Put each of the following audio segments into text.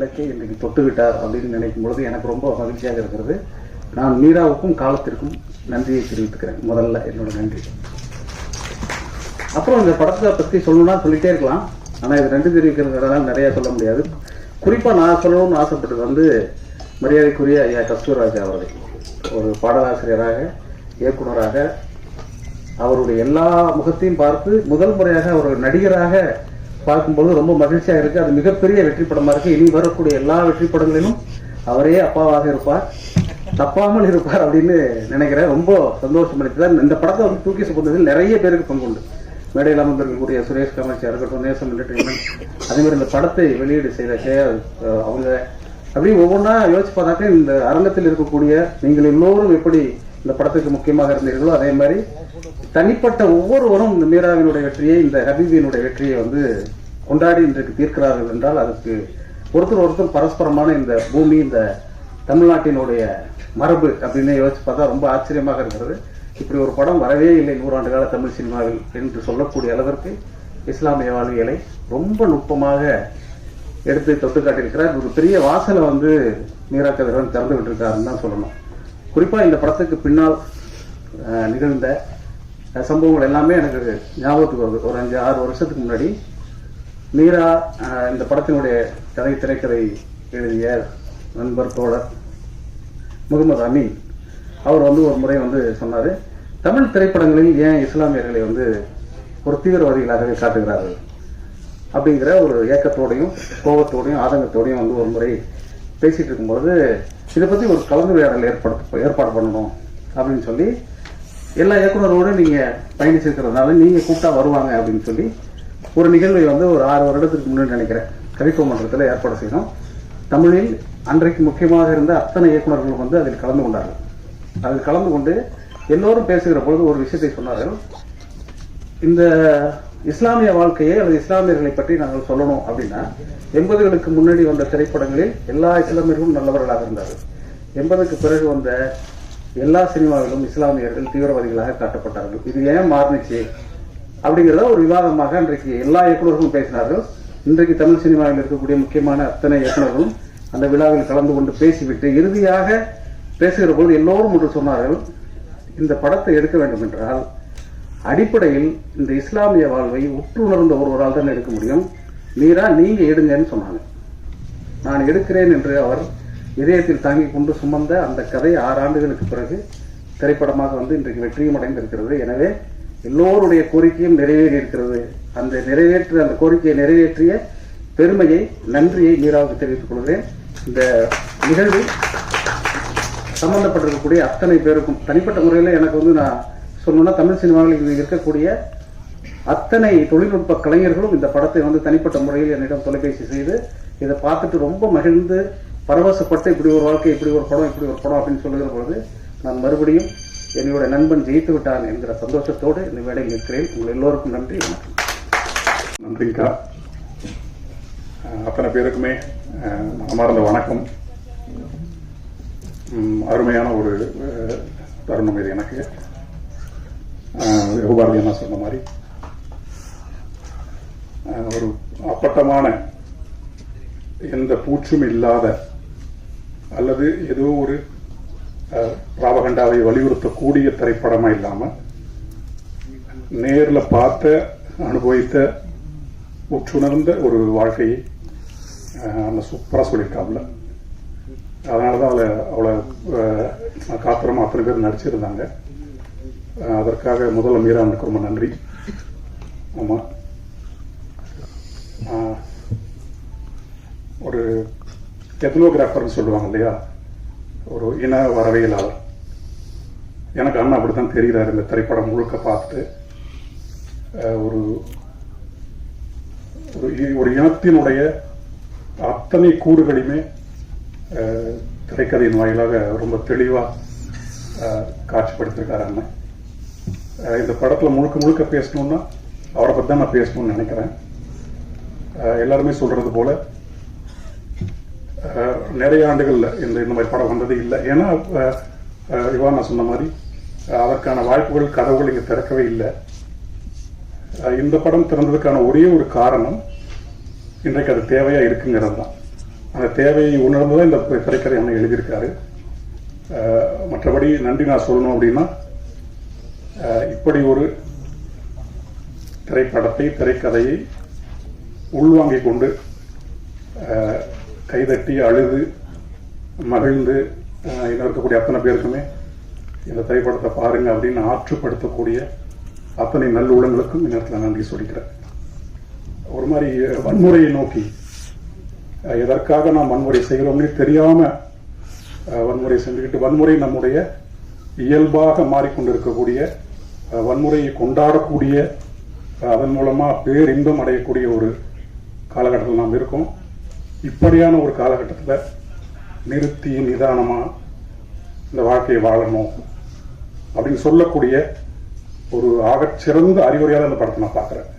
இலக்கை இன்றைக்கு தொட்டுவிட்டார் அப்படின்னு நினைக்கும் பொழுது எனக்கு ரொம்ப மகிழ்ச்சியாக இருக்கிறது. நான் மீராவுக்கும் காலத்திற்கும் நன்றியை தெரிவித்துக்கிறேன். முதல்ல என்னோட நன்றி. அப்புறம் இந்த படத்தை பற்றி சொல்லணும்னா சொல்லிட்டே இருக்கலாம். ஆனால் இது நன்றி தெரிவிக்கிறதுனால நிறையா சொல்ல முடியாது. குறிப்பாக நான் சொல்லணும்னு ஆசைப்பட்டது மரியாதைக்குரிய ஐயா கஸ்தூர்ராஜா அவர்கள். ஒரு பாடலாசிரியராக, இயக்குனராக, அவருடைய எல்லா முகத்தையும் பார்த்து முதல் முறையாக அவர் நடிகராக பார்க்கும்போது ரொம்ப மகிழ்ச்சியாக இருக்குது. அது மிகப்பெரிய வெற்றி படமாக இருக்குது. இனி வரக்கூடிய எல்லா வெற்றி படங்களிலும் அவரே அப்பாவாக இருப்பார், தப்பாமல் இருப்பார் அப்படின்னு நினைக்கிறேன். ரொம்ப சந்தோஷம் அளித்தார். இந்த படத்தை தூக்கி சுமந்ததில் நிறைய பேருக்கு பங்குண்டு. மேடையில் அமர்ந்திருக்கக்கூடிய சுரேஷ் காமாட்சியாக இருக்கட்டும், நேசம் என்டர்டெயின்மெண்ட், அதே மாதிரி இந்த படத்தை வெளியீடு செய்த அவங்க அப்படி ஒவ்வொன்றா யோசிச்சு பார்த்தாக்க இந்த அரங்கத்தில் இருக்கக்கூடிய நீங்கள் எல்லோரும் எப்படி இந்த படத்துக்கு முக்கியமாக இருந்தீர்களோ அதே மாதிரி தனிப்பட்ட ஒவ்வொருவரும் இந்த மீராவினுடைய வெற்றியை, இந்த ஹபீபியினுடைய வெற்றியை கொண்டாடி இன்றைக்கு தீர்க்கிறார்கள் என்றால் அதுக்கு ஒருத்தர் பரஸ்பரமான இந்த பூமி, இந்த தமிழ்நாட்டினுடைய மரபு அப்படின்னு யோசிச்சு பார்த்தா ரொம்ப ஆச்சரியமாக இருக்கிறது. இப்படி ஒரு படம் வரவே இல்லை 100 ஆண்டு கால தமிழ் சினிமாவில் என்று சொல்லக்கூடிய அளவிற்கு இஸ்லாமிய வாழ்வியலை ரொம்ப நுட்பமாக எடுத்து தொட்டு காட்டியிருக்கிறார். ஒரு பெரிய வாசலை மீரா கதிரவன் திறந்து விட்டுருக்காருன்னு தான் சொல்லணும். குறிப்பாக இந்த படத்துக்கு பின்னால் நிகழ்ந்த சம்பவங்கள் எல்லாமே எனக்கு ஞாபகத்துக்கு வருது. ஒரு 5-6 வருஷத்துக்கு முன்னாடி மீரா இந்த படத்தினுடைய திரைக்கதை எழுதிய நண்பர் தோழர் முகமது அமீன் அவர் ஒரு முறை சொன்னார், தமிழ் திரைப்படங்களில் ஏன் இஸ்லாமியர்களை ஒரு தீவிரவாதிகளாகவே காட்டுகிறார்கள் அப்படிங்கிற ஒரு ஏக்கத்தோடையும் கோபத்தோடையும் ஆதங்கத்தோடையும் ஒரு முறை பேசிட்டு இருக்கும்போது இதை பற்றி ஒரு கலந்துரையாடல் ஏற்பாடு பண்ணணும் அப்படின்னு சொல்லி எல்லா இயக்குனரோடு நீங்கள் பயணிச்சிருக்கிறதுனால நீங்கள் கூப்பிட்டா வருவாங்க அப்படின்னு சொல்லி ஒரு நிகழ்வை ஒரு 6 வருடத்துக்கு முன்னாடி நினைக்கிறேன் கவித்துவ மன்றத்தில் ஏற்பாடு செய்யணும். தமிழில் அன்றைக்கு முக்கியமாக இருந்த அத்தனை இயக்குநர்களும் அதில் கலந்து கொண்டார்கள். அதில் கலந்து கொண்டு எல்லோரும் பேசுகிற பொழுது ஒரு விஷயத்தை சொன்னார்கள், இந்த இஸ்லாமிய வாழ்க்கையை அல்லது இஸ்லாமியர்களை பற்றி நாங்கள் சொல்லணும் அப்படின்னா 80களுக்கு முன்னாடி வந்த திரைப்படங்களில் எல்லா இஸ்லாமியர்களும் நல்லவர்களாக இருந்தார்கள். 80க்கு பிறகு வந்த எல்லா சினிமாவிலும் இஸ்லாமியர்கள் தீவிரவாதிகளாக காட்டப்பட்டார்கள். இது ஏன் மாறுனுச்சு அப்படிங்கிறத ஒரு விவாதமாக அன்றைக்கு எல்லா இயக்குநர்களும் பேசினார்கள். இன்றைக்கு தமிழ் சினிமாவில் இருக்கக்கூடிய முக்கியமான அத்தனை இயக்குநர்களும் அந்த விழாவில் கலந்து கொண்டு பேசிவிட்டு இறுதியாக பேசுகிற போது எல்லோரும் ஒன்று சொன்னார்கள், இந்த படத்தை எடுக்க வேண்டும் என்றால் அடிப்படையில் இந்த இஸ்லாமிய வாழ்வை உற்றுணர்ந்த ஒருவரால் தான் எடுக்க முடியும். மீரா நீங்க எடுங்கன்னு சொன்னாங்க. நான் எடுக்கிறேன் என்று அவர் இதயத்தில் தாங்கிக் கொண்டு சுமந்த அந்த கதை 6 ஆண்டுகளுக்கு பிறகு திரைப்படமாக இன்றைக்கு வெற்றியும் அடைந்திருக்கிறது. எனவே எல்லோருடைய கோரிக்கையும் நிறைவேறி இருக்கிறது. அந்த கோரிக்கையை நிறைவேற்றிய பெருமையை, நன்றியை மீராவுக்கு தெரிவித்துக் கொள்கிறேன். இந்த நிகழ்வில் சம்பந்தப்பட்டிருக்கக்கூடிய அத்தனை பேருக்கும் தனிப்பட்ட முறையில் எனக்கு நான் சொல்லணும்னா தமிழ் சினிமாவில் இருக்கக்கூடிய அத்தனை தொழில்நுட்ப கலைஞர்களும் இந்த படத்தை தனிப்பட்ட முறையில் என்னிடம் தொலைபேசி செய்து இதை பார்த்துட்டு ரொம்ப மகிழ்ந்து பரவசப்பட்டு இப்படி ஒரு வாழ்க்கை, இப்படி ஒரு படம் அப்படின்னு சொல்லுகிற பொழுது நான் மறுபடியும் என்னுடைய நண்பன் ஜெயித்து விட்டான் என்கிற சந்தோஷத்தோடு இந்த வேலையில் இருக்கிறேன். உங்கள் எல்லோருக்கும் நன்றி. நன்றிங்கக்கா. அத்தனை பேருக்குமே மனமார்ந்த வணக்கம். அருமையான ஒரு தருணம் இது எனக்கு. யோகாரதி அண்ணா சொன்ன மாதிரி ஒரு அப்பட்டமான எந்த பூச்சும் இல்லாத அல்லது ஏதோ ஒரு பிராபகண்டாவை வலியுறுத்தக்கூடிய திரைப்படமா இல்லாம நேரில் பார்த்த, அனுபவித்த, உற்றுணர்ந்த ஒரு வாழ்க்கையை அந்த சூப்பராக சொல்லியிருக்காப்புல. அதனாலதான் அவளை காத்திரமா அத்தனை பேர் நடிச்சிருந்தாங்க. அதற்காக முதல்ல மீராவுக்கு ரொம்ப நன்றி. ஆமா, ஒரு எத்னோகிராஃபர்னு சொல்லுவாங்க இல்லையா, ஒரு இன வரவியலாளர். எனக்கு அண்ணா அப்படித்தான் தெரிகிறார். இந்த திரைப்படம் முழுக்க பார்த்துட்டு ஒரு ஒரு இனத்தினுடைய அத்தனை கூறுகளையுமே திரைக்கதையின் வாயிலாக ரொம்ப தெளிவாக காட்சிப்படுத்திருக்காரு அண்ணன். இந்த படத்தில் முழுக்க பேசணும்னா அவரை பற்றி தான் நான் பேசணும்னு நினைக்கிறேன். எல்லாருமே சொல்றது போல நிறைய ஆண்டுகள்ல இந்த மாதிரி படம் வந்தது இல்லை. ஏன்னா இவன் நான் சொன்ன மாதிரி அதற்கான வாய்ப்புகள், கதவுகள் இங்க திறக்கவே இல்லை. இந்த படம் திறந்ததுக்கான ஒரே ஒரு காரணம் இன்றைக்கு அது தேவையா இருக்குங்கிறது தான். அந்த தேவையை உணர்ந்துதான் இந்த திரைக்கதை அண்ணன் எழுதியிருக்காரு. மற்றபடி நன்றி நான் சொல்லணும் அப்படின்னா, இப்படி ஒரு திரைக்கதையை உள்வாங்கிக் கொண்டு கைதட்டி அழுது மகிழ்ந்து இன்னும் இருக்கக்கூடிய அத்தனை பேருக்குமே இந்த திரைப்படத்தை பாருங்க அப்படின்னு ஆற்றுப்படுத்தக்கூடிய அத்தனை நல்லுள்ளங்களுக்கும் இந்த நேரத்தில் நன்றி சொல்லிக்கிறேன். ஒரு மாதிரி வன்முறையை நோக்கி எதற்காக நாம் வன்முறை செய்கிறோம்னே தெரியாம வன்முறை செஞ்சுக்கிட்டு வன்முறை நம்முடைய இயல்பாக மாறிக்கொண்டிருக்கக்கூடிய வன்முறையை கொண்டாடக்கூடிய அதன் மூலமா பேரின்பம் அடையக்கூடிய ஒரு காலகட்டத்தில் நாம் இருக்கோம். இப்படியான ஒரு காலகட்டத்தில் நிறுத்தி நிதானமா இந்த வாழ்க்கையை வாழணும் அப்படின்னு சொல்லக்கூடிய ஒரு ஆகச்சிறந்த அறிவுரையாக அந்த படத்தை நான் பார்க்குறேன்.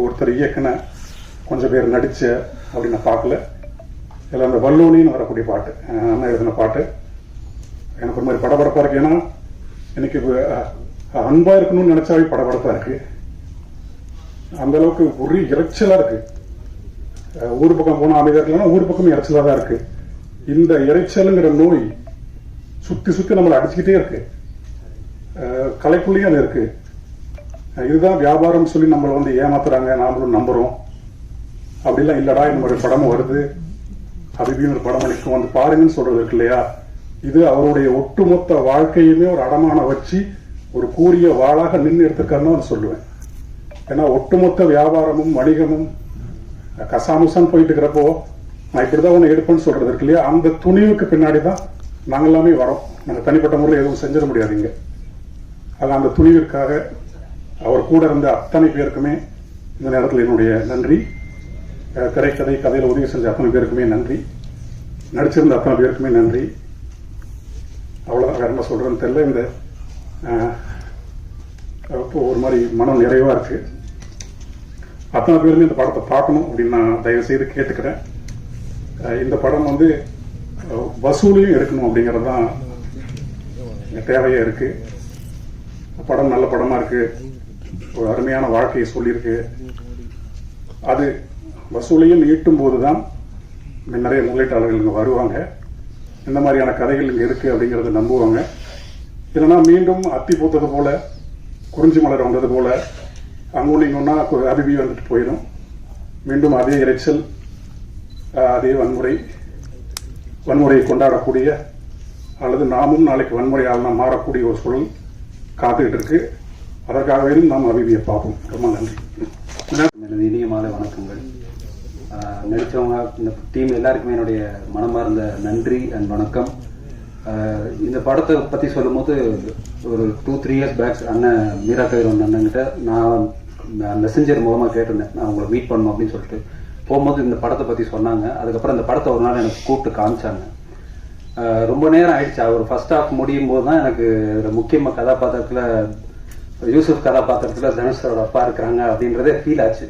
ஒருத்தர் இயக்குன கொஞ்சம் பேர் நடிச்ச அப்படின்னு நான் பார்க்கல. இதில் அந்த வல்லோனின்னு வரக்கூடிய பாட்டு, அண்ணா எழுதின பாட்டு எனக்கு ஒரு மாதிரி படபடப்பாக இருக்கு. ஏன்னா எனக்கு அன்பா இருக்கணும்னு நினைச்சாவே படபடப்பா இருக்கு. அந்த அளவுக்கு ஒரு இறைச்சலா இருக்கு. ஊர் பக்கம் போனா அமைதியா இருக்கலாம், ஊர் பக்கம் இறைச்சலா தான் இருக்கு. இந்த இறைச்சலுங்கிற நோய் சுத்தி சுத்தி நம்மளை அடிச்சுக்கிட்டே இருக்கு. கலைக்குள்ளேயும் அது இருக்கு. இதுதான் வியாபாரம் சொல்லி நம்மளை வந்து ஏமாத்துறாங்க, நாமளும் நம்புறோம். அப்படிலாம் இல்லடா, இந்த மாதிரி படமும் வருது, ஹபீபின்னு ஒரு படம் அளிக்கும் வந்து பாருங்கன்னு சொல்றது இருக்கு இல்லையா, இது அவருடைய ஒட்டுமொத்த வாழ்க்கையுமே ஒரு அடமான வச்சு ஒரு கூரிய வாளாக நின்று எடுத்துக்காருன்னு நான் சொல்லுவேன். ஏன்னா ஒட்டுமொத்த வியாபாரமும் வணிகமும் கசாமுசான்னு போயிட்டு இருக்கிறப்போ நான் இப்படிதான் ஒன்று எடுப்பேன்னு சொல்றது இருக்கு இல்லையா, அந்த துணிவுக்கு பின்னாடி தான் நாங்கள் எல்லாமே வரோம். நாங்கள் தனிப்பட்ட முறையில் எதுவும் செஞ்சிட முடியாதுங்க. அது அந்த துணிவிற்காக அவர் கூட இருந்த அத்தனை பேருக்குமே இந்த நேரத்தில் என்னுடைய நன்றி. கதையில் உதவி செஞ்ச அத்தனை பேருக்குமே நன்றி. நடிச்சிருந்த அத்தனை பேருக்குமே நன்றி. அவ்வளோதான், வேற என்ன சொல்றேன்னு தெரியல. இந்த ஒரு மாதிரி மனம் நிறைவா இருக்கு. அத்தனை பேருமே இந்த படத்தை பார்க்கணும் அப்படின்னு நான் தயவு செய்து கேட்டுக்கிறேன். இந்த படம் வந்து வசூலையும் எடுக்கணும் அப்படிங்கிறது தான் தேவையா இருக்கு. படம் நல்ல படமா இருக்கு, ஒரு அருமையான வாழ்க்கையை சொல்லியிருக்கு. அது வசூலையும் ஈட்டும் போதுதான் நிறைய முதலீட்டாளர்கள் இங்கே வருவாங்க, இந்த மாதிரியான கதைகள் இங்கே இருக்கு அப்படிங்கறத நம்புவாங்க. இல்லைன்னா மீண்டும் அத்தி பூத்தது போல, குறிஞ்சி மலர் வந்தது போல அங்கொன்று இங்கன்னா ஹபீபி வந்துட்டு போயிடும். மீண்டும் அதே இறைச்சல், அதே வன்முறையை கொண்டாடக்கூடிய அல்லது நாமும் நாளைக்கு வன்முறையால் நாம் மாறக்கூடிய ஒரு சூழல் காத்துக்கிட்டு இருக்கு. அதற்காகவே நாம் ஹபீபியை பார்ப்போம். ரொம்ப நன்றி. எனது இனிய மாலை வணக்கங்கள். நடித்தவங்க, இந்த டீம் எல்லாருக்குமே என்னுடைய மனமார்ந்த நன்றி அண்ட் வணக்கம். இந்த படத்தை பற்றி சொல்லும் போது ஒரு 2-3 இயர்ஸ் பேக் அண்ணன் மீரா கதிரவன் அண்ணன்கிட்ட நான் மெசஞ்சர் மூலமாக கேட்டிருந்தேன், நான் உங்களை மீட் பண்ணணும் அப்படின்னு சொல்லிட்டு. போகும்போது இந்த படத்தை பற்றி சொன்னாங்க. அதுக்கப்புறம் இந்த படத்தை ஒரு நாள் எனக்கு கூப்பிட்டு காமிச்சாங்க. ரொம்ப நேரம் ஆயிடுச்சு. அவர் ஃபர்ஸ்ட் ஹாஃப் முடியும் போது தான் எனக்கு முக்கியமாக கதாபாத்திரத்தில் யூசுப் கதாபாத்திரத்தில் தனுஷரோட அப்பா இருக்கிறாங்க அப்படின்றதே ஃபீல் ஆச்சு.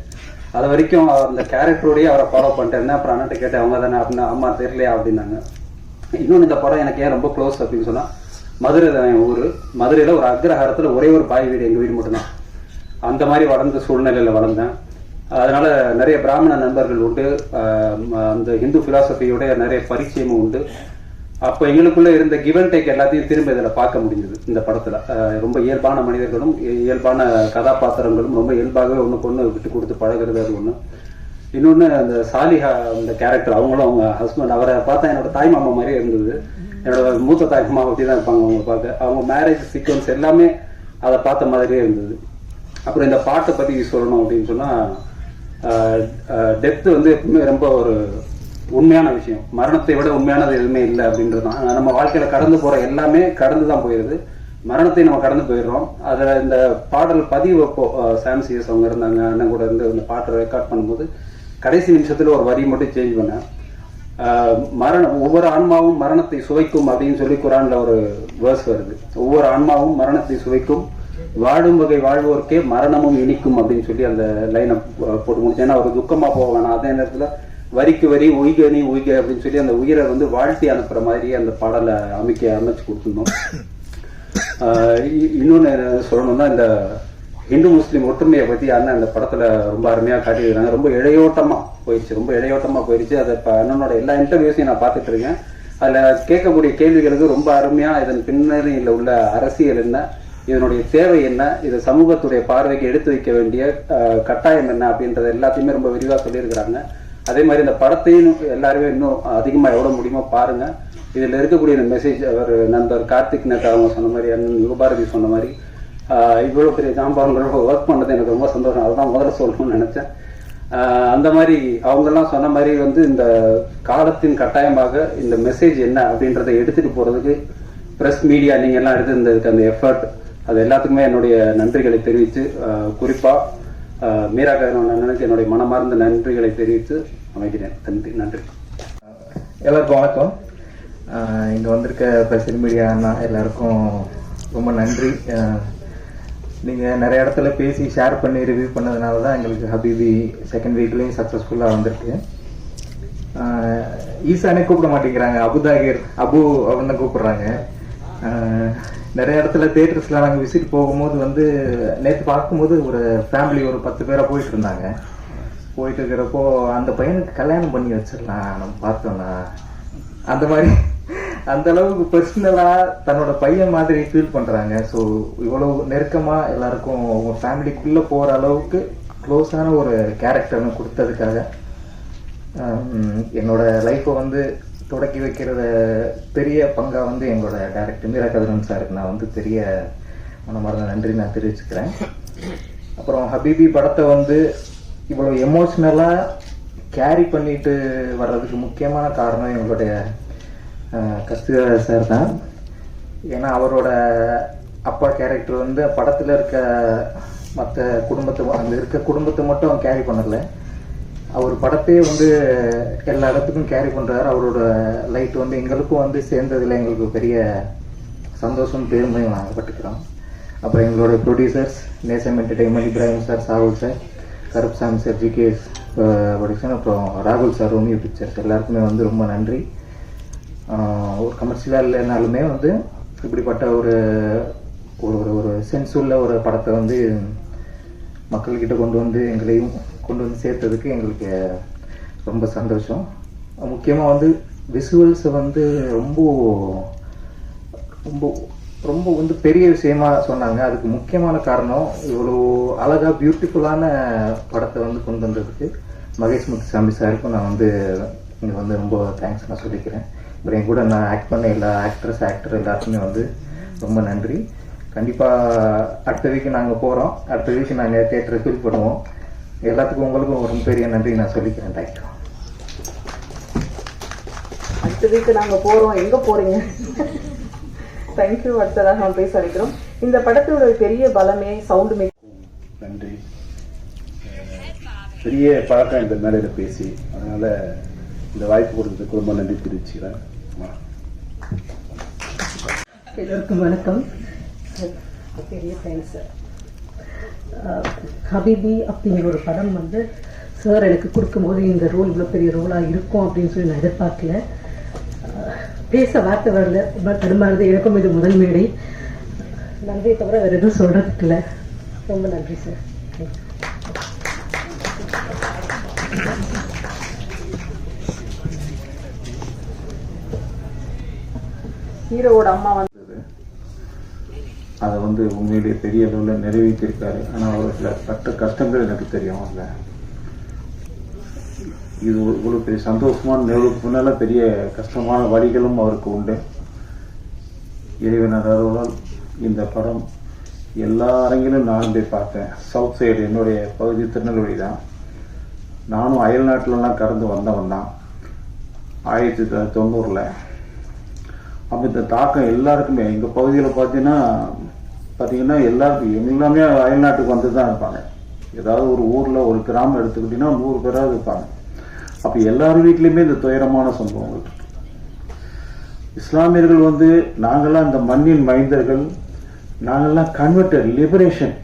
அது வரைக்கும் அந்த கேரக்டரோடய அவரை ஃபாலோ பண்ணிட்டேன். அப்புறம் அண்ணாட்ட கேட்டேன், அவங்க தானே அப்படின்னா, அம்மா தெரியலையா அப்படின்னாங்க. இன்னொன்று, இந்த படம் எனக்கு ஏன் ரொம்ப க்ளோஸ் அப்படின்னு சொன்னால், மதுரை தான் என் ஊர். மதுரையில் ஒரு அக்ரஹாரத்தில் ஒரே ஒரு பாய் வீடு, எங்கள் வீடு மட்டும்தான். அந்த மாதிரி வளர்ந்த சூழ்நிலையில் வளர்ந்தேன். அதனால நிறைய பிராமண நண்பர்கள் உண்டு, அந்த ஹிந்து பிலாசபியோட நிறைய பரிச்சயமும் உண்டு. அப்போ எங்களுக்குள்ள இருந்த கிவ் அண்ட் டேக் எல்லாத்தையும் திரும்ப இதில் பார்க்க முடிஞ்சது இந்த படத்தில். ரொம்ப இயல்பான மனிதர்களும் இயல்பான கதாபாத்திரங்களும் ரொம்ப இயல்பாகவே ஒன்றுக்கு ஒன்று விட்டு கொடுத்து பழகிறது. அது ஒன்று. இன்னொன்று, அந்த சாலிஹா அந்த கேரக்டர், அவங்களும் அவங்க ஹஸ்பண்ட், அவரை பார்த்தா என்னோட தாய் மாமா மாதிரியே இருந்தது. என்னோட மூத்த தாய் மாமா அப்படி தான் இருப்பாங்க அவங்க பார்க்க. அவங்க மேரேஜ் சீக்வன்ஸ் எல்லாமே அதை பார்த்த மாதிரியே இருந்தது. அப்புறம் இந்த பாட்டை பற்றி சொல்லணும் அப்படின்னு சொன்னால், டெத்து வந்து எப்பவுமே ரொம்ப ஒரு உண்மையான விஷயம். மரணத்தை விட உண்மையானது எதுவுமே இல்லை அப்படின்றது தான். நம்ம வாழ்க்கையில் கடந்து போகிற எல்லாமே கடந்து தான் போயிடுது. மரணத்தை நம்ம கடந்து போயிடுறோம். அதில் இந்த பாடல் பதிவு சாம் சிஎஸ் அவங்க இருந்தாங்க, அண்ணன் கூட இருந்து இந்த பாட்டை ரெக்கார்ட் பண்ணும்போது கடைசி நிமிஷத்தில் ஒரு வரி மட்டும் சேஞ்ச் பண்ணேன். ஒவ்வொரு ஆன்மாவும் மரணத்தை சுவைக்கும் அப்படின்னு சொல்லி குரான்ல ஒரு வேர்ஸ் வருது. ஒவ்வொரு ஆன்மாவும் மரணத்தை சுவைக்கும், வாழும் வகை வாழ்வோருக்கே மரணமும் இனிக்கும் அப்படின்னு சொல்லி அந்த லைனை போட்டு முடிச்சேன். ஏன்னா ஒரு துக்கமா போவேன். அதே நேரத்தில் வரிக்கு வரி உய்க நீ உய்க அப்படின்னு சொல்லி அந்த உயிரை வந்து வாழ்த்தி அனுப்புற மாதிரி அந்த பாடலை அமைச்சு கொடுத்துருந்தோம். இன்னொன்று சொல்லணும்னா, இந்த இந்து முஸ்லீம் ஒற்றுமையை பற்றி அண்ணன் அந்த படத்தில் ரொம்ப அருமையாக காட்டியிருக்காங்க. ரொம்ப இழையோட்டமாக போயிடுச்சு. அதை இப்போ அண்ணனோட எல்லா இன்டர்வியூஸையும் நான் பார்த்துட்டு இருக்கேன். அதில் கேட்கக்கூடிய கேள்விகளுக்கு ரொம்ப அருமையாக இதன் பின்னணியில் உள்ள அரசியல் என்ன, இதனுடைய தேவை என்ன, இது சமூகத்துடைய பார்வைக்கு எடுத்து வைக்க வேண்டிய கட்டாயம் என்ன அப்படின்றத எல்லாத்தையுமே ரொம்ப விரிவாக சொல்லியிருக்கிறாங்க. அதே மாதிரி இந்த படத்தையும் எல்லாருமே இன்னும் அதிகமாக எவ்வளோ முடியுமோ பாருங்கள். இதில் இருக்கக்கூடிய இந்த மெசேஜ் அவர் நண்பர் கார்த்திக் நேதா அவங்க சொன்ன மாதிரி, அண்ணன் யுகபாரதி சொன்ன மாதிரி இவ்வளோ பெரிய ஜாம்பான்களோட ஒர்க் பண்ணது எனக்கு ரொம்ப சந்தோஷம். அதுதான் முதல்ல சொல்லணும்னு நினச்சேன். அந்த மாதிரி அவங்கெல்லாம் சொன்ன மாதிரி வந்து இந்த காலத்தின் கட்டாயமாக இந்த மெசேஜ் என்ன அப்படின்றத எடுத்துகிட்டு போகிறதுக்கு ப்ரெஸ் மீடியா நீங்கள் எல்லாம் எடுத்துருந்ததுக்கு அந்த எஃபர்ட், அது எல்லாத்துக்குமே என்னுடைய நன்றிகளை தெரிவித்து, குறிப்பாக மீரா கதிரவன் அண்ணனுக்கு என்னுடைய மனமார்ந்த நன்றிகளை தெரிவித்து அமைக்கிறேன். நன்றி. எல்லாருக்கும் வணக்கம். இங்கே வந்திருக்க ப்ரெஸ் மீடியா அண்ணா எல்லாருக்கும் ரொம்ப நன்றி. நீங்கள் நிறைய இடத்துல பேசி ஷேர் பண்ணி ரிவ்யூ பண்ணதுனால தான் எங்களுக்கு ஹபீபி செகண்ட் வீக்லேயும் சக்ஸஸ்ஃபுல்லாக வந்திருக்கு. ஈசானே கூப்பிட மாட்டேங்கிறாங்க, அபு அவன் தான் கூப்பிட்றாங்க. நிறைய இடத்துல தியேட்டர்ஸில் நாங்கள் விசிட் போகும்போது வந்து நேற்று பார்க்கும்போது ஒரு ஃபேமிலி ஒரு 10 பேராக போயிட்டு இருந்தாங்க. போயிட்டு இருக்கிறப்போ அந்த பையனுக்கு கல்யாணம் பண்ணி வச்சிடலாம் நம்ம பார்த்தோன்னா, அந்த மாதிரி அந்த அளவுக்கு பர்சனலாக தன்னோட பையன் மாதிரி ஃபீல் பண்ணுறாங்க. ஸோ இவ்வளோ நெருக்கமாக எல்லாருக்கும் உங்கள் ஃபேமிலிக்குள்ளே போகிற அளவுக்கு க்ளோஸான ஒரு கேரக்டர்னு கொடுத்ததுக்காக என்னோட லைஃப்பை வந்து தொடக்கி வைக்கிறத பெரிய பங்காக வந்து எங்களோட டைரக்டர் மீரா கதிரவன் சாருக்கு நான் வந்து பெரிய மனமார்ந்த நன்றி நான் தெரிவிச்சுக்கிறேன். அப்புறம் ஹபீபி படத்தை வந்து இவ்வளோ எமோஷ்னலாக கேரி பண்ணிட்டு வர்றதுக்கு முக்கியமான காரணம் எங்களுடைய கஸ்தூரிராஜ் சார் தான். ஏன்னா அவரோட அப்பா கேரக்டர் வந்து படத்தில் இருக்க மற்ற குடும்பத்தை மட்டும் கேரி பண்ணலை. அவர் படத்தையே வந்து எல்லா இடத்துக்கும் கேரி பண்ணுறாரு. அவரோட லைட் வந்து எங்களுக்கும் வந்து சேர்ந்ததில் எங்களுக்கு பெரிய சந்தோஷம் பெருமையும் நாங்கள் பட்டுக்கிறோம். அப்புறம் எங்களோட producers Nesam entertainment, Ibrahim sir, Shahul sir, Karuppasamy sir, GKS production, அப்புறம் ராகுல் சார், ரோமியோ பிக்சர்ஸ் எல்லாருக்குமே வந்து ரொம்ப நன்றி. ஒரு கமர்ஷியலாக இல்லைனாலுமே வந்து இப்படிப்பட்ட ஒரு ஒரு ஒரு சென்ஸ் உள்ள ஒரு படத்தை வந்து மக்கள்கிட்ட கொண்டு வந்து எங்களையும் கொண்டு வந்து சேர்த்ததுக்கு எங்களுக்கு ரொம்ப சந்தோஷம். முக்கியமாக வந்து விசுவல்ஸை வந்து ரொம்ப ரொம்ப ரொம்ப வந்து பெரிய விஷயமா சொன்னாங்க. அதுக்கு முக்கியமான காரணம் இவ்வளோ அழகாக பியூட்டிஃபுல்லான படத்தை வந்து கொண்டு வந்ததுக்கு மகேஷ் முத்துசாமி சாருக்கும் நான் வந்து இங்கே வந்து ரொம்ப தேங்க்ஸ் நான் சொல்லிக்கிறேன். அப்புறம் என் கூட நான் ஆக்ட் பண்ண எல்லா ஆக்டர் எல்லாருக்குமே வந்து ரொம்ப நன்றி. கண்டிப்பாக அடுத்த வீக்கு நாங்கள் போகிறோம். அடுத்த வீக்கு நாங்கள் தியேட்டரை ஃபீல் பண்ணுவோம். எல்லாத்துக்கும் உங்களுக்கும் ரொம்ப பெரிய நன்றி நான் சொல்லிக்கிறேன். தேங்க்யூ. அடுத்த வீக்கு நாங்கள் போகிறோம். எங்கே போகிறீங்க? தேங்க்யூ. அடுத்ததாக நம்ம பேச அழைக்கிறோம். இந்த படத்தோட பெரிய பலமே சவுண்டு மேக்கிங். நன்றி. பெரிய பழக்கம் இந்த மேடையில் பேசி, அதனால இந்த வாய்ப்பு கொடுத்ததுக்கு ரொம்ப நன்றி தெரிவிச்சுக்கிறேன். எல்லோருக்கும் வணக்கம். பெரிய தேங்க்ஸ். ஹபீபி அப்படிங்கிற ஒரு படம் வந்து சார் எனக்கு கொடுக்கும்போது இந்த ரோல் இவ்வளோ பெரிய ரோலாக இருக்கும் அப்படின்னு சொல்லி நான் எதிர்பார்க்கல. பேச வார்த்தை வரல, ரொம்ப தடுமாறுது. எனக்கும் இது முதல் மேடை. நன்றியை தவிர வேறு எதுவும் சொல்கிறதுக்கு இல்லை. ரொம்ப நன்றி சார். ஹீரோவோட அம்மா வந்து அதை வந்து உண்மையிலேயே பெரிய அளவில் நிறைவேற்றிருக்காரு. ஆனால் அவர்கள் பட்ட கஷ்டங்கள் எனக்கு தெரியும். அதில் இது இவ்வளோ பெரிய சந்தோஷமான நிகழ்வுக்கு முன்னால் பெரிய கஷ்டமான வழிகளும் அவருக்கு உண்டு. இறைவன் அருளால் இந்த படம் எல்லா அரங்கிலும் நானும் போய் பார்த்தேன். சவுத் சைடு என்னுடைய பகுதி திருநெல்வேலி தான். நானும் அயல் நாட்டிலலாம் கடந்து வந்தவன் தான் 1990. அப்போ இந்த தாக்கம் எல்லாருக்குமே எங்கள் பகுதியில் பார்த்தீங்கன்னா எல்லாருக்கும் எல்லாமே அயல்நாட்டுக்கு வந்து தான் இருப்பாங்க. ஏதாவது ஒரு ஊரில் ஒரு கிராமம் எடுத்துக்கிட்டிங்கன்னா 100 பேராவது இருப்பாங்க. அப்போ எல்லார் வீட்லேயுமே இந்த துயரமான சம்பவங்கள் இருக்கு. இஸ்லாமியர்கள் வந்து நாங்கள்லாம் இந்த மண்ணின் மைந்தர்கள், நாங்கள்லாம் கன்வெர்டட், லிபரேஷன்,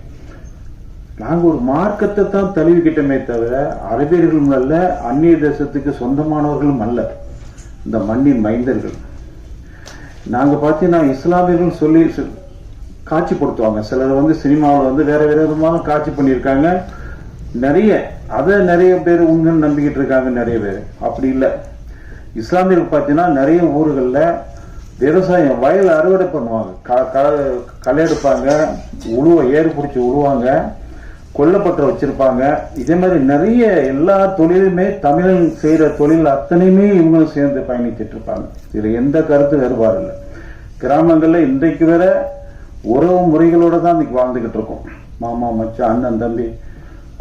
நாங்கள் ஒரு மார்க்கத்தை தான் தழுவிக்கிட்டோமே தவிர அரபியர்களும் அல்ல, அந்நிய தேசத்துக்கு சொந்தமானவர்களும் அல்ல. இந்த மண்ணின் மைந்தர்கள் நாங்கள் பார்த்தீங்கன்னா இஸ்லாமியர்கள் சொல்லி காட்சிப்படுத்துவாங்க. சிலர் வந்து சினிமாவில் வந்து வேற வேற விதமாக காட்சி பண்ணியிருக்காங்க. நிறைய பேர் உண்மைன்னு நம்பிக்கிட்டு இருக்காங்க. நிறைய பேர் அப்படி இல்லை. இஸ்லாமியர்கள் பார்த்தீங்கன்னா நிறைய ஊர்களில் விவசாயம் வயல் அறுவடை பண்ணுவாங்க, களை எடுப்பாங்க, ஏறு பிடிச்சி உழுவாங்க, கொல்லப்பட்ட வச்சிருப்பாங்க. இதே மாதிரி நிறைய எல்லா தொழிலுமே தமிழன் செய்யற தொழில் அத்தனையுமே இவங்களும் சேர்ந்து பயணிச்சுட்டு இருப்பாங்க. இதுல எந்த கருத்து வேறுபாடு இல்லை. கிராமங்கள்ல இன்றைக்கு வேற உறவு முறைகளோட தான் இன்னைக்கு வாழ்ந்துகிட்டு இருக்கோம். மாமா, மச்சான், அண்ணன், தம்பி,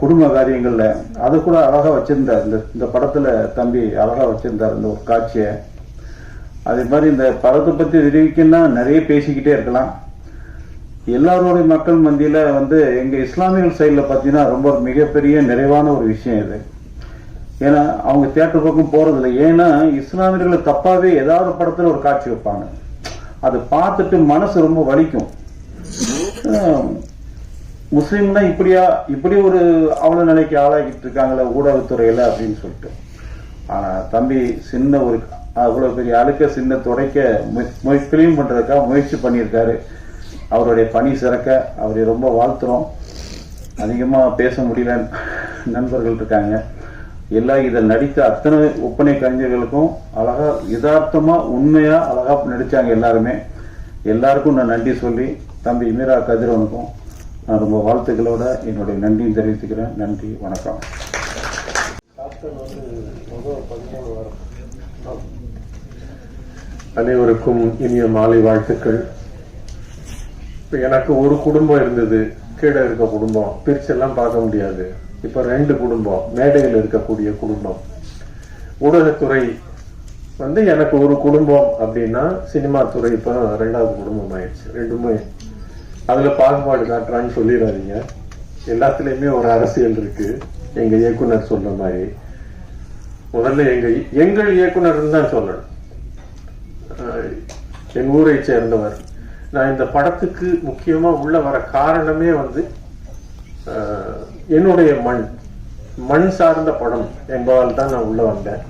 குடும்ப காரியங்கள்ல அதை கூட அழகா வச்சிருந்தார். இந்த படத்துல தம்பி அழகா வச்சிருந்தார் இந்த ஒரு காட்சியை. அதே மாதிரி இந்த படத்தை பத்தி தெரிவிக்கணும்னா நிறைய பேசிக்கிட்டே இருக்கலாம். எல்லாரோடைய மக்கள் மத்தியில வந்து எங்க இஸ்லாமியர்கள் சைட்ல பாத்தீங்கன்னா ரொம்ப மிகப்பெரிய நிறைவான ஒரு விஷயம் இது. ஏன்னா அவங்க தியேட்டர் பக்கம் போறதில்லை. ஏன்னா இஸ்லாமியர்களை தப்பாவே ஏதாவது படத்துல ஒரு காட்சி வைப்பாங்க, அதை பார்த்துட்டு மனசு ரொம்ப வலிக்கும். முஸ்லீம்னா இப்படி ஒரு அவல நிலைக்கு ஆளாகிட்டு இருக்காங்களே ஊடகத்துறையில அப்படின்னு சொல்லிட்டு. ஆனா தம்பி சின்ன ஒரு அவ்வளவு பெரிய அழுக்க சின்ன துடைக்க கிளீன் பண்றதுக்காக முயற்சி பண்ணியிருக்காரு. அவருடைய பணி சிறக்க அவரை ரொம்ப வாழ்த்துறோம். அதிகமா பேச முடியல நண்பர்கள் இருக்காங்க. இதில் நடித்த அத்தனை ஒப்பனை கலைஞர்களுக்கும் அழகா யதார்த்தமா உண்மையா அழகா நடிச்சாங்க எல்லாருமே. எல்லாருக்கும் நான் நன்றி சொல்லி தம்பி மீரா கதிரவனுக்கும் நான் ரொம்ப வாழ்த்துக்களோட என்னுடைய நன்றியும் தெரிவித்துக்கிறேன். நன்றி, வணக்கம். அனைவருக்கும் இனிய மாலை வாழ்த்துக்கள். எனக்கு ஒரு குடும்பம் இருந்தது, கீழே இருக்க குடும்பம் பிரிச்செல்லாம் பார்க்க முடியாது. இப்ப 2 குடும்பம், மேடையில் இருக்கக்கூடிய குடும்பம். ஊடகத்துறை வந்து எனக்கு ஒரு குடும்பம் அப்படின்னா, சினிமா துறை இப்ப 2வது குடும்பம் ஆயிடுச்சு. 2மே அதுல பாகுபாடு காட்டுறான்னு சொல்லிடாதீங்க. எல்லாத்துலயுமே ஒரு அரசியல் இருக்கு. எங்க இயக்குனர் சொல்ற மாதிரி முதல்ல எங்கள் இயக்குனர் தான் சொல்லணும். என் ஊரை சேர்ந்தவர். நான் இந்த படத்துக்கு முக்கியமா உள்ள வர காரணமே வந்து என்னுடைய மண் சார்ந்த படம் என்பதால் தான் நான் உள்ள வந்தேன்.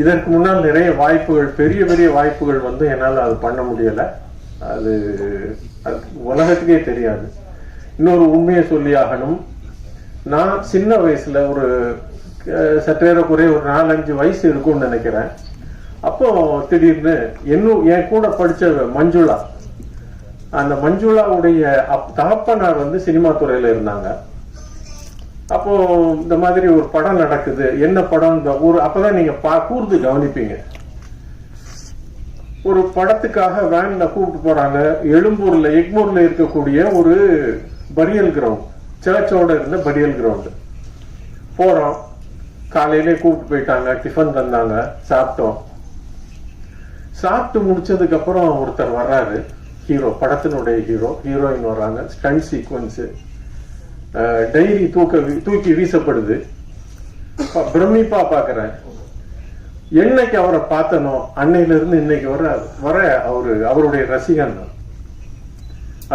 இதற்கு முன்னால் நிறைய வாய்ப்புகள், பெரிய பெரிய வாய்ப்புகள் வந்து என்னால் அது பண்ண முடியல. அது உலகத்துக்கே தெரியாது. இன்னொரு உண்மையை சொல்லி ஆகணும். நான் சின்ன வயசுல ஒரு சற்றேறக்குறைய ஒரு 4-5 வயசு இருக்கும்னு நினைக்கிறேன். அப்போ திடீர்னு என் கூட படிச்ச மஞ்சுளா, அந்த மஞ்சுளாவுடைய தகப்பனார் வந்து சினிமா துறையில இருந்தாங்க. அப்போ இந்த மாதிரி ஒரு படம் நடக்குது. என்ன படம்? அப்பதான் நீங்க கூர்ந்து கவனிப்பீங்க. ஒரு படத்துக்காக வேன்ல கூப்பிட்டு போறாங்க. எக்மூர்ல இருக்கக்கூடிய ஒரு பரியல் கிரவுண்ட், சர்ச்சோட இருந்த பரியல் கிரவுண்ட் போறோம். காலையிலே கூப்பிட்டு போயிட்டாங்க, டிஃபன் தந்தாங்க, சாப்பிட்டோம். சாப்பிட்டு முடிச்சதுக்கு அப்புறம் ஒருத்தர் வர்றாரு, ஹீரோ, படத்தினுடைய ஹீரோயின் வர்றாங்க. ஸ்டண்ட் சீக்வன்ஸ், டைரி தூக்கி வீசப்படுது. பிரமிப்பா பாக்குறேன். என்னைக்கு அவரை பார்த்தனோ அன்னையில இருந்து இன்னைக்கு வர அவருடைய ரசிகன்.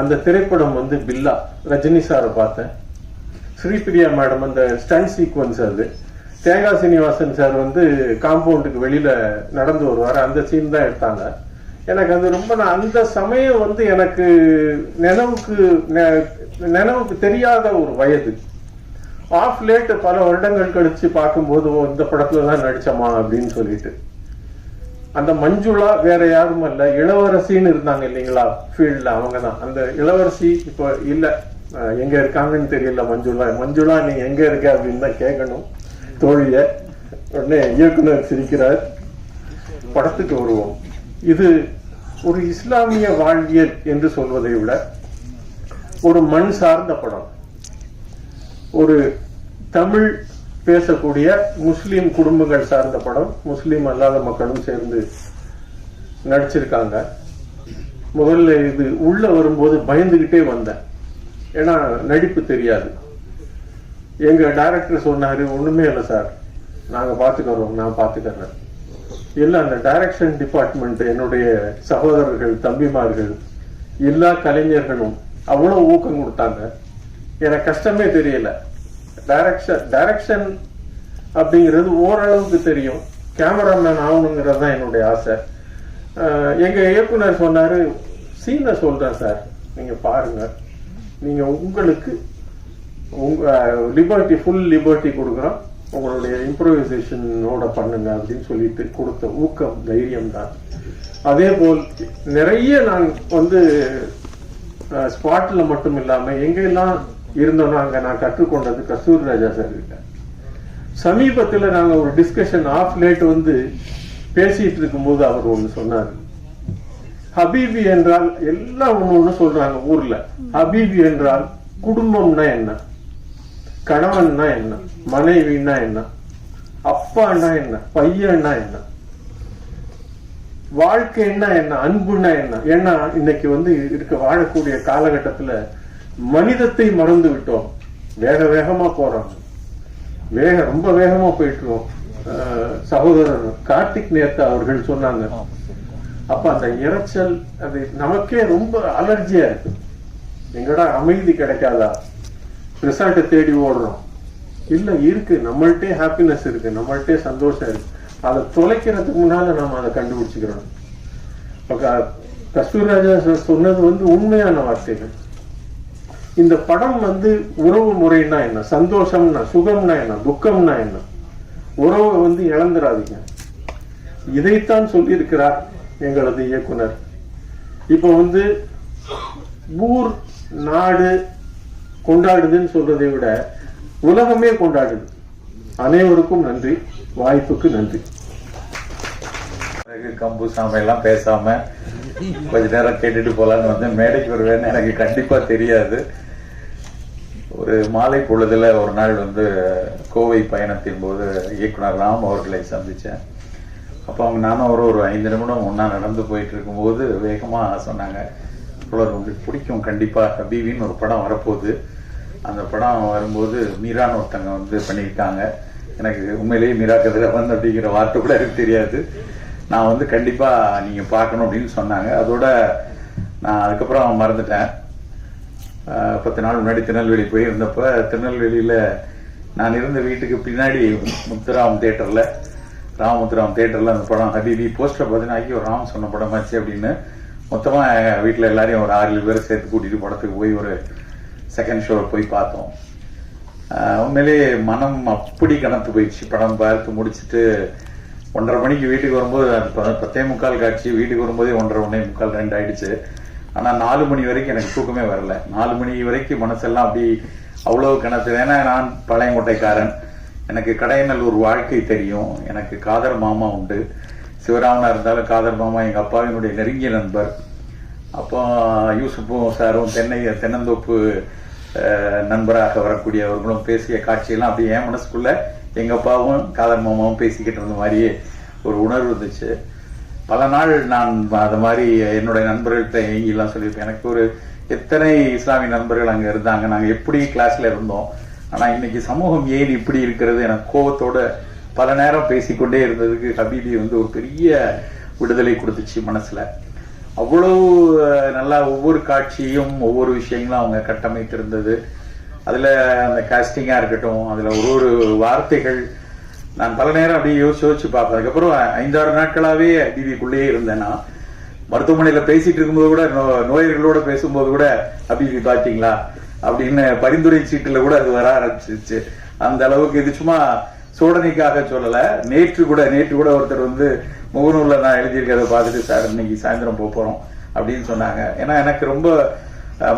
அந்த திரைப்படம் வந்து பில்லா. ரஜினி சாரை பார்த்தேன், ஸ்ரீபிரியா மேடம் அந்த ஸ்டண்ட் சீக்வன்ஸ். அது தேங்காய் சீனிவாசன் சார் வந்து காம்பவுண்டுக்கு வெளியில நடந்து வருவார், அந்த சீன் தான் எடுத்தாங்க. எனக்கு அது ரொம்ப, அந்த சமயம் வந்து எனக்கு நினைவுக்கு தெரியாத ஒரு வயது. ஆஃப் லேட் பல வருடங்கள் கழிச்சு பார்க்கும்போது இந்த படத்துல தான் நடிச்சமா அப்படின்னு சொல்லிட்டு. அந்த மஞ்சுளா வேற யாரும் அல்ல, இளவரசின்னு இருந்தாங்க இல்லைங்களா ஃபீல்ட்ல, அவங்க தான். அந்த இளவரசி இப்ப இல்ல, எங்க இருக்காங்கன்னு தெரியல. மஞ்சுளா நீ எங்க இருக்க அப்படின்னு தான் கேட்கணும் தோழிய. உடனே இயக்குனர் சிரிக்கிறார். படத்துக்கு வருவோம். இது ஒரு இஸ்லாமிய வாழ்வியல் என்று சொல்வதை விட ஒரு மண் சார்ந்த படம். ஒரு தமிழ் பேசக்கூடிய முஸ்லீம் குடும்பங்கள் சார்ந்த படம். முஸ்லீம் அல்லாத மக்களும் சேர்ந்து நடிச்சிருக்காங்க. முதல்ல இது உள்ள வரும்போது பயந்துகிட்டே வந்தேன், ஏன்னா நடிப்பு தெரியாது. எங்க டைரக்டர் சொன்னாரு, ஒண்ணுமே இல்லை சார், நாங்க பாத்துக்கிறோம், நான் பாத்துக்கிறேன். இல்ல, அந்த டைரக்ஷன் டிபார்ட்மெண்ட், என்னுடைய சகோதரர்கள், தம்பிமார்கள், எல்லா கலைஞர்களும் அவ்வளவு ஊக்கம் கொடுத்தாங்க. எனக்கு கஷ்டமே தெரியல. டைரக்ஷன் அப்படிங்கிறது ஓரளவுக்கு தெரியும். கேமராமேன் ஆகணுங்கிறது தான் என்னுடைய ஆசை. எங்க இயக்குனர் சொன்னாரு, சீனை சொல்றேன் சார், நீங்க பாருங்க, நீங்க உங்களுக்கு உங்க லிபர்ட்டி, ஃபுல் லிபர்ட்டி கொடுக்குறோம், உங்களுடைய இம்ப்ரோவைசேஷனோட பண்ணுங்க அப்படின்னு சொல்லிட்டு கொடுத்த ஊக்கம், தைரியம் தான். அதே போல் நிறைய நான் வந்து ஸ்பாட்ல மட்டும் இல்லாம எங்கெல்லாம் இருந்தோம்னா அங்க நான் கற்றுக்கொண்டது கஸ்தூரி ராஜா சார் கிட்ட. சமீபத்துல நாங்க ஒரு டிஸ்கஷன் ஆஃப் லேட் வந்து பேசிட்டு இருக்கும்போது அவர் ஒண்ணு சொன்னார். ஹபீபி என்றால் எல்லாம் ஒண்ணு சொல்றாங்க ஊர்ல. ஹபீபி என்றால் குடும்பம்னா என்ன, கணவன்னா என்ன, மனைவின்னா என்ன, அப்பான்னா என்ன, பையன்னா என்ன, வாழ்க்கைன்னா என்ன, அன்புன்னா என்ன. ஏன்னா இன்னைக்கு வந்து இருக்க வாழக்கூடிய காலகட்டத்துல மனிதத்தை மறந்து விட்டோம். வேக வேகமா போறோம், ரொம்ப வேகமா போயிட்டுருவோம். சகோதரர் கார்த்திக் நேத்தா அவர்கள் சொன்னாங்க, அப்ப அந்த இரைச்சல் அது நமக்கே ரொம்ப அலர்ஜியா இருக்கு. எங்கடா அமைதி கிடைக்காதா, ரிசார்ட்டை தேடி ஓடுறோம். இல்ல, இருக்கு, நம்மள்டே ஹாப்பினஸ் இருக்கு, நம்மள்டே சந்தோஷம் இருக்கு. அதை தொலைக்கிறதுக்கு முன்னால நம்ம அதை கண்டுபிடிச்சுக்கிறோம். கஸ்தூரி ராஜா சொன்னது வந்து உண்மையான வார்த்தைகள். இந்த படம் வந்து உறவு முறைன்னா என்ன, சந்தோஷம்னா, சுகம்னா என்ன, துக்கம்னா என்ன, உறவை வந்து இழந்துடாதீங்க. இதைத்தான் சொல்லியிருக்கிறார் எங்களது இயக்குனர். இப்ப வந்து ஊர் நாடு கொண்டாடுதுன்னு சொல்றதை விட உலகமே கொண்டாடுது. அனைவருக்கும் நன்றி, வாய்ப்புக்கு நன்றி. கம்பு சாமை எல்லாம் பேசாம கொஞ்ச நேரம் கேட்டுட்டு போலான்னு வந்து மேடைக்கு வருவேன்னு எனக்கு கண்டிப்பா தெரியாது. ஒரு மாலை பொழுதுல ஒரு நாள் வந்து கோவை பயணத்தின் போது இயக்குனர் ராம் அவர்களை சந்திச்சேன். அப்போ அவங்க நானும் ஒரு 5 நிமிடம் ஒன்னா நடந்து போயிட்டு இருக்கும்போது வேகமா சொன்னாங்க, உங்களுக்கு பிடிக்கும் கண்டிப்பா ஹபீபின்னு ஒரு படம் வரப்போகுது, அந்த படம் வரும்போது மீரான்னு ஒருத்தங்க வந்து பண்ணியிருக்காங்க, எனக்கு உண்மையிலேயே மீரா கதிரவன் அப்படிங்கிற வார்த்தை கூட எனக்கு தெரியாது, நான் வந்து கண்டிப்பா நீங்க பார்க்கணும் அப்படின்னு சொன்னாங்க. அதோட நான் அதுக்கப்புறம் மறந்துட்டேன். 10 நாள் முன்னாடி திருநெல்வேலி போயிருந்தப்ப திருநெல்வேலியில நான் இருந்த வீட்டுக்கு பின்னாடி முத்துராம் தியேட்டர்ல, ராமமுத்துராம் தியேட்டர்ல அந்த படம் ஹபீபி போஸ்டர் பார்த்தீங்கன்னா ராம் சொன்ன படமாச்சு அப்படின்னு மொத்தமா வீட்டுல எல்லாரையும் ஒரு 6-7 பேரை சேர்த்து கூட்டிட்டு படத்துக்கு போய் ஒரு செகண்ட் ஷோ போய் பார்த்தோம். உண்மையிலேயே மனம் அப்படி கனத்து போயிடுச்சு. படம் பார்த்து முடிச்சுட்டு 1:30 மணிக்கு வீட்டுக்கு வரும்போது 10:45 காட்சி, வீட்டுக்கு வரும்போதே 1:30, 1:45, 2 ஆயிடுச்சு. ஆனா 4 மணி வரைக்கும் எனக்கு தூக்கமே வரல. 4 மணி வரைக்கும் மனசெல்லாம் அப்படி அவ்வளவு கனத்து. ஏன்னா நான் பழையங்கோட்டைக்காரன், எனக்கு கடையநல்லூர் வாழ்க்கை தெரியும், எனக்கு காதர் மாமா உண்டு. சிவராமனா இருந்தாலும் காதர் மாமா எங்க அப்பாவினுடைய நெருங்கிய நண்பர். அப்போ யூசுப்பும் சாரும் தென்னந்தோப்பு நண்பராக வரக்கூடியவர்களும் பேசிய காட்சியெல்லாம் அப்படி என் மனசுக்குள்ள எங்க அப்பாவும் காதர் மாமாவும் பேசிக்கிட்டு இருந்த மாதிரியே ஒரு உணர்வு இருந்துச்சு. பல நாள் நான் அது மாதிரி என்னுடைய நண்பர்கள்ட்ட எங்கெல்லாம் சொல்லியிருப்பேன். எனக்கு ஒரு எத்தனை இஸ்லாமிய நண்பர்கள் அங்க இருந்தாங்க, நாங்க எப்படி கிளாஸ்ல இருந்தோம், ஆனா இன்னைக்கு சமூகம் ஏன் இப்படி இருக்கிறது, எனக்கு கோபத்தோட பல நேரம் பேசிக்கொண்டே இருந்ததுக்கு ஹபீபி வந்து ஒரு பெரிய விடுதலை கொடுத்துச்சு மனசுல. அவ்வளவு நல்லா ஒவ்வொரு காட்சியும் ஒவ்வொரு விஷயங்களும் அவங்க கட்டமைத்திருந்தது. அதுல அந்த காஸ்டிங்கா இருக்கட்டும், அதுல ஒரு வார்த்தைகள் நான் பல நேரம் அப்படியே யோசிச்சு பார்ப்பேன். அதுக்கப்புறம் 5-6 நாட்களாவே ஹபீபிக்குள்ளேயே இருந்தேன்னா, மருத்துவமனையில பேசிட்டு இருக்கும்போது கூட நோயர்களோட பேசும்போது கூட ஹபீபி பாத்தீங்களா அப்படின்னு பரிந்துரை சீட்டுல கூட அது வர ஆரம்பிச்சிருச்சு. அந்த அளவுக்கு இது சும்மா சோதனைக்காக சொல்லல. நேற்று கூட ஒருத்தர் வந்து முகநூல்ல நான் எழுதியிருக்கிறத பார்த்துட்டு, சார் இன்னைக்கு சாயந்தரம் போறோம் அப்படின்னு சொன்னாங்க. ஏன்னா எனக்கு ரொம்ப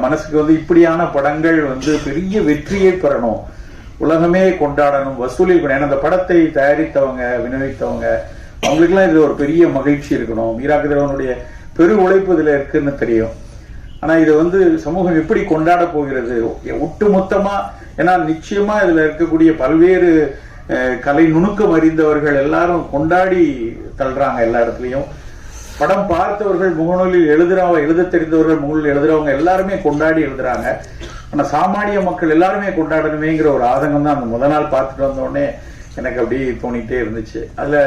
மனசுக்கு வந்து இப்படியான படங்கள் வந்து பெரிய வெற்றியை பெறணும், உலகமே கொண்டாடணும், வசூலில். ஏன்னா அந்த படத்தை தயாரித்தவங்க, விநியோகித்தவங்க, அவங்களுக்குலாம் இது ஒரு பெரிய மகிழ்ச்சி இருக்கணும். மீரா கதிரவனுடைய பெரு உழைப்பு இதுல இருக்குன்னு தெரியும். ஆனா இதை வந்து சமூகம் எப்படி கொண்டாட போகிறது ஒட்டுமொத்தமா? ஏன்னா நிச்சயமா இதுல இருக்கக்கூடிய பல்வேறு கலை நுணுக்கம் அறிந்தவர்கள் எல்லாரும் கொண்டாடி தள்ளுறாங்க எல்லா இடத்துலயும். படம் பார்த்தவர்கள், முகநூலில் எழுத தெரிந்தவர்கள், முகநூலில் எழுதுறவங்க எல்லாருமே கொண்டாடி எழுதுறாங்க. ஆனா சாமானிய மக்கள் எல்லாருமே கொண்டாடணுமேங்கிற ஒரு ஆதங்கம் தான் அந்த முதல் நாள் பார்த்துட்டு வந்தோடனே எனக்கு அப்படி தோணிட்டே இருந்துச்சு. அதுல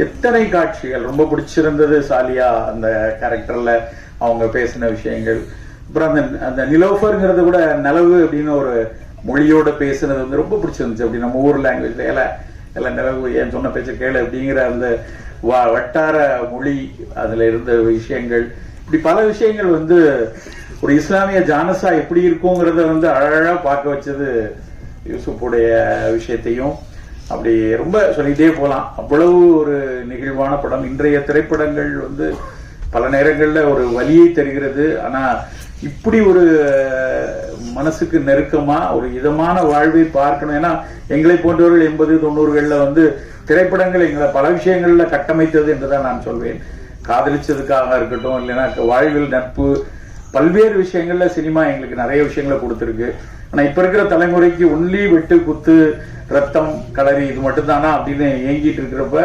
எத்தனை காட்சிகள் ரொம்ப பிடிச்சிருந்தது. சாலியா அந்த கேரக்டர்ல அவங்க பேசின விஷயங்கள், அப்புறம் அந்த நிலோஃபர்ங்கிறது கூட நிலவு அப்படின்னு ஒரு மொழியோட பேசுனது வந்து ரொம்ப பிடிச்சிருந்துச்சு. அப்படி நம்ம ஊர் லாங்குவேஜ்ல எல்லாம் நிலவு ஏன் சொன்ன பேச்ச கேளு அப்படிங்கிற அந்த வட்டார மொழி, அதுல இருந்த விஷயங்கள், இப்படி பல விஷயங்கள் வந்து ஒரு இஸ்லாமிய ஜானசா எப்படி இருக்குங்கிறத வந்து அழகா பார்க்க வச்சது யூசுப்புடைய விஷயத்தையும். அப்படி ரொம்ப சொல்லிட்டே போலாம். அவ்வளவு ஒரு நெகிழ்வான படம். இன்றைய திரைப்படங்கள் வந்து பல நேரங்கள்ல ஒரு வலியை தருகிறது. ஆனா இப்படி ஒரு மனசுக்கு நெருக்கமா ஒரு இதமான வாழ்வை பார்க்கணும். ஏன்னா எங்களை போன்றவர்கள் 80, 90களில் வந்து திரைப்படங்கள் எங்களை பல விஷயங்கள்ல கட்டமைத்தது என்றுதான் நான் சொல்வேன். காதலிச்சதுக்காக இருக்கட்டும், இல்லைன்னா வாழ்வில் நட்பு, பல்வேறு விஷயங்கள்ல சினிமா எங்களுக்கு நிறைய விஷயங்களை கொடுத்துருக்கு. ஆனா இப்ப இருக்கிற தலைமுறைக்கு ஒன்லி வெட்டு, குத்து, ரத்தம், கலரி இது மட்டும்தானா அப்படின்னு ஏங்கிட்டு இருக்கிறப்ப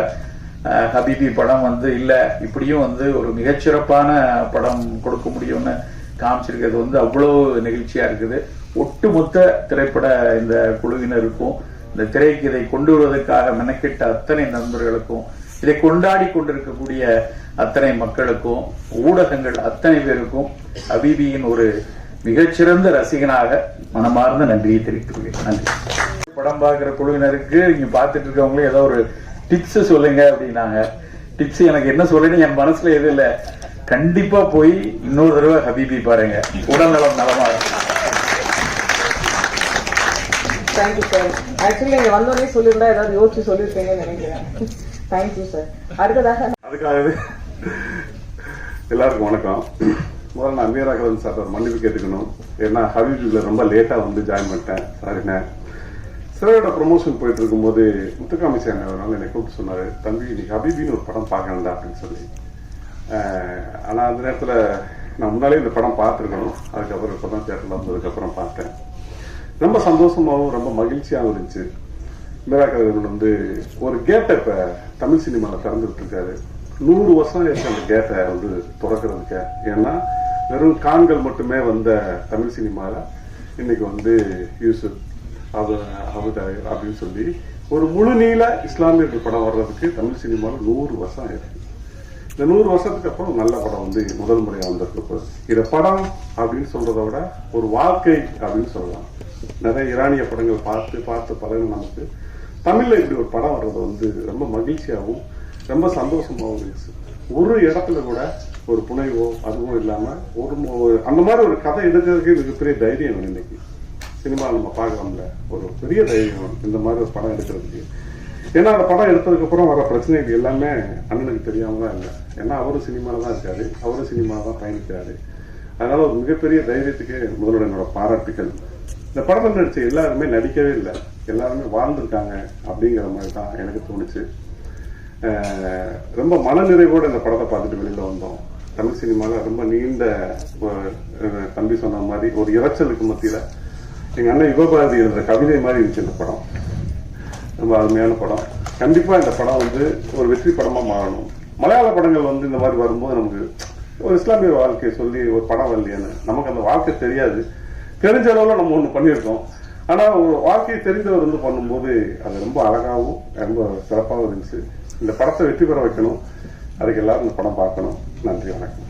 ஹபீபி படம் வந்து இல்ல, இப்படியும் வந்து ஒரு மிகச்சிறப்பான படம் கொடுக்க முடியும்னு காமிச்சிருக்கிறது வந்து அவ்வளவு நெகிழ்ச்சியா இருக்குது. ஒட்டுமொத்த திரைப்பட இந்த குழுவினருக்கும், இந்த திரைக்கு இதை கொண்டு வருவதற்காக மெனக்கிட்ட அத்தனை நண்பர்களுக்கும், இதை கொண்டாடி கொண்டிருக்கக்கூடிய அத்தனை மக்களுக்கும், ஊடகங்கள் அத்தனை பேருக்கும் ஹபீபியின் ஒரு மிகச்சிறந்த ரசிகனாக மனமார்ந்த நன்றியை தெரிவித்துள்ளேன். நன்றி. படம் பார்க்கிற குழுவினருக்கு இங்க பார்த்துட்டு இருக்கவங்களே ஏதோ ஒரு டிப்ஸ் சொல்லுங்க அப்படின்னாங்க. டிப்ஸ் எனக்கு என்ன சொல்லுன்னு என் மனசுல எதுவும் இல்லை. கண்டிப்பா போய் இன்னொரு தடவை ஹபீபி பாருங்க, உடல் நலம் நலமா இருக்கும். Thank you sir. ஆக்சுவலி இங்க வந்தோடனே சொல்லியிருந்தா ஏதாவது யோசிச்சு சொல்லியிருப்பீங்கன்னு நினைக்கிறேன். Thank you sir. அடுத்ததாக அதுக்காகவே எல்லாருக்கும் வணக்கம். முதல்ல நான் மீராகவன் சார் ஒரு மன்னிப்பு கேட்டுக்கணும். ஏன்னா ஹபீபியில் ரொம்ப லேட்டாக வந்து ஜாயின் பண்ணிட்டேன். சாரிண்ணே. சாரோட ப்ரொமோஷன் போயிட்டு இருக்கும்போது முத்துக்காமி சார் என்னை கூப்பிட்டு சொன்னார், தம்பி இன்னைக்கு ஹபீபின்னு ஒரு படம் பார்க்கணும்டா அப்படின்னு சொல்லி. ஆனால் அந்த நேரத்தில் நான் முன்னாலே இந்த படம் பார்த்துருக்கணும். அதுக்கப்புறம் இப்போ தான் தேட்டரில் வந்ததுக்கப்புறம் பார்த்தேன். ரொம்ப சந்தோஷமாகவும் ரொம்ப மகிழ்ச்சியாகவும் இருந்துச்சு. மீராகவன் வந்து ஒரு கேட்டை இப்போ தமிழ் சினிமாவில் திறந்துட்டு இருக்காரு. 100 வருஷம் இருக்கு அந்த கேட்டை வந்து திறக்கிறதுக்கு. ஏன்னா வெறும் காண்கள் மட்டுமே வந்த தமிழ் சினிமாவில் இன்னைக்கு வந்து யூசுப் அப்படின்னு சொல்லி ஒரு முழு நீள இஸ்லாமியர்கள் படம் வர்றதுக்கு தமிழ் சினிமாவில் 100 வருஷம் இருக்கு. இந்த 100 வருஷத்துக்கு அப்புறம் நல்ல படம் வந்து முதல் முறையாக வந்திருக்கு. இதை படம் அப்படின்னு சொல்றத விட ஒரு வாழ்க்கை அப்படின்னு சொல்லலாம். நிறைய ஈரானிய படங்கள் பார்த்து பழக நமக்கு தமிழ்ல இப்படி ஒரு படம் வர்றது வந்து ரொம்ப மகிழ்ச்சியாகவும் ரொம்ப சந்தோஷமாகவும் இருந்துச்சு. ஒரு இடத்துல கூட ஒரு புனைவோ அதுவும் இல்லாம ஒரு அந்த மாதிரி ஒரு கதை எடுக்கிறதுக்கு மிகப்பெரிய தைரியம் வேணும். இன்னைக்கு சினிமா நம்ம பார்க்கலாம்ல, ஒரு பெரிய தைரியம் வேணும் இந்த மாதிரி ஒரு படம் எடுக்கிறதுக்கு. ஏன்னா அந்த படம் எடுத்ததுக்கு அப்புறம் வர பிரச்சனைகள் எல்லாமே அண்ணனுக்கு தெரியாம தான் இல்லை. ஏன்னா அவரும் சினிமாவில் தான் இருக்காரு, அவரும் சினிமாவில் தான் பயணிக்கிறாரு. அதனால ஒரு மிகப்பெரிய தைரியத்துக்கு முதல்ல என்னோட பாராட்டுகள். இந்த படத்தில் நடிச்ச எல்லாருமே நடிக்கவே இல்லை, எல்லாருமே வாழ்ந்திருக்காங்க அப்படிங்கிற மாதிரி தான் எனக்கு தோணுச்சு. ரொம்ப மனநிறைவோடு இந்த படத்தை பார்த்துட்டு வெளியில் வந்தோம். தமிழ் சினிமாவில் ரொம்ப நீண்ட தம்பி சொன்ன மாதிரி ஒரு இறைச்சலுக்கு மத்தியில் எங்கள் அண்ணன் யுகபாரதி எழுதுற கவிதை மாதிரி இருந்துச்சு இந்த படம். ரொம்ப அருமையான படம். கண்டிப்பாக இந்த படம் வந்து ஒரு வெற்றி படமாக மாறணும். மலையாள படங்கள் வந்து இந்த மாதிரி வரும்போது நமக்கு ஒரு இஸ்லாமிய வாழ்க்கையை சொல்லி ஒரு படம் வரலையான்னு நமக்கு அந்த வாழ்க்கை தெரியாது. தெரிஞ்ச அளவில் நம்ம ஒன்று பண்ணியிருக்கோம். ஆனால் ஒரு வாழ்க்கையை தெரிந்தவர் வந்து பண்ணும்போது அது ரொம்ப அழகாகவும் ரொம்ப சிறப்பாகவும் இருந்துச்சு. இந்த படத்தை வெற்றி பெற வைக்கணும். அதுக்கு எல்லாரும் இந்த படம் பார்க்கணும். நன்றி, வணக்கம்.